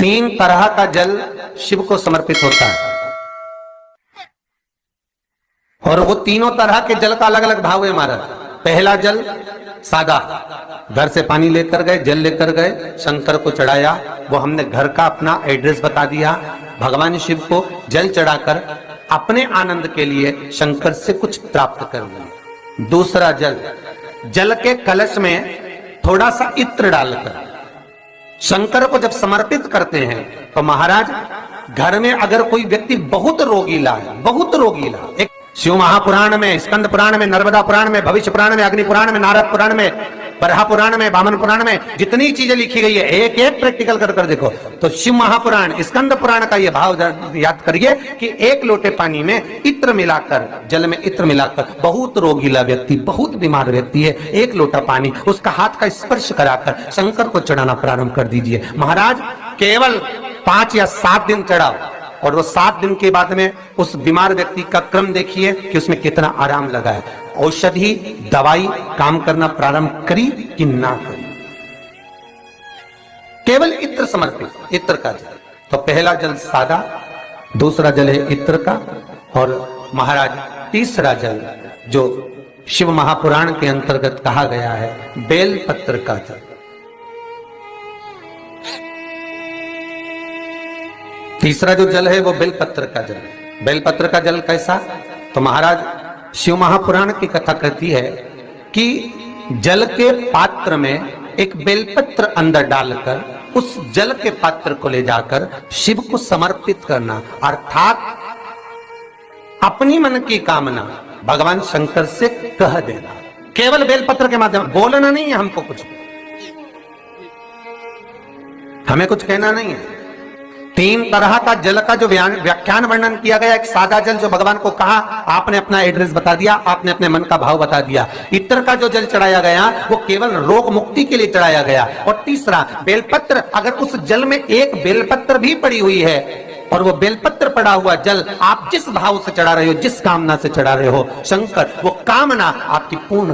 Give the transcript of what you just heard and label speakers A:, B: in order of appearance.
A: तीन तरह का जल शिव को समर्पित होता है और वो तीनों तरह के जल का अलग अलग भाव है महाराज। पहला जल सादा, घर से पानी लेकर गए, जल लेकर गए, शंकर को चढ़ाया, वो हमने घर का अपना एड्रेस बता दिया, भगवान शिव को जल चढ़ाकर अपने आनंद के लिए शंकर से कुछ प्राप्त कर लिया। दूसरा जल, जल के कलश में थोड़ा सा इत्र डालकर शंकर को जब समर्पित करते हैं तो महाराज घर में अगर कोई व्यक्ति बहुत रोगीला है, बहुत रोगीला, एक शिव महापुराण में, स्कंद पुराण में, नर्मदा पुराण में, भविष्य पुराण में, अग्नि पुराण में, नारद पुराण में, बरहा पुराण में, वामन पुराण में जितनी चीजें लिखी गई है एक एक प्रैक्टिकल कर कर देखो तो शिव महापुराण, स्कंद पुराण का ये भाव याद करिए कि एक लोटे पानी में इत्र मिलाकर, जल में इत्र मिलाकर, बहुत रोगीला व्यक्ति, बहुत बीमार व्यक्ति है, एक लोटा पानी उसका हाथ का स्पर्श कराकर शंकर को चढ़ाना प्रारंभ कर दीजिए। महाराज केवल 5 या 7 दिन चढ़ाओ और वो 7 दिन के बाद में उस बीमार व्यक्ति का क्रम देखिए कि उसमें कितना आराम लगा है। औषधि दवाई काम करना प्रारंभ करी कि ना करी। केवल इत्र समर्पित, इत्र का जल। तो पहला जल सादा, दूसरा जल है इत्र का, और महाराज तीसरा जल जो शिव महापुराण के अंतर्गत कहा गया है बेल पत्र का जल। तीसरा जो जल है वो बेलपत्र का जल है। बेलपत्र का जल कैसा? तो महाराज शिव महापुराण की कथा कहती है कि जल के पात्र में एक बेलपत्र अंदर डालकर उस जल के पात्र को ले जाकर शिव को समर्पित करना, अर्थात अपनी मन की कामना भगवान शंकर से कह देना, केवल बेलपत्र के माध्यम। बोलना नहीं है हमको, कुछ हमें कुछ कहना नहीं है। 3 तरह का जल का जो व्याख्यान वर्णन किया गया, एक सादा जल जो भगवान को कहा, आपने अपना एड्रेस बता दिया, आपने अपने मन का भाव बता दिया। इत्र का जो जल चढ़ाया गया वो केवल रोग मुक्ति के लिए चढ़ाया गया। और तीसरा बेलपत्र, अगर उस जल में एक बेलपत्र भी पड़ी हुई है और वो बेलपत्र पड़ा हुआ जल आप जिस भाव से चढ़ा रहे हो, जिस कामना से चढ़ा रहे हो, शंकर वो कामना आपकी पूर्ण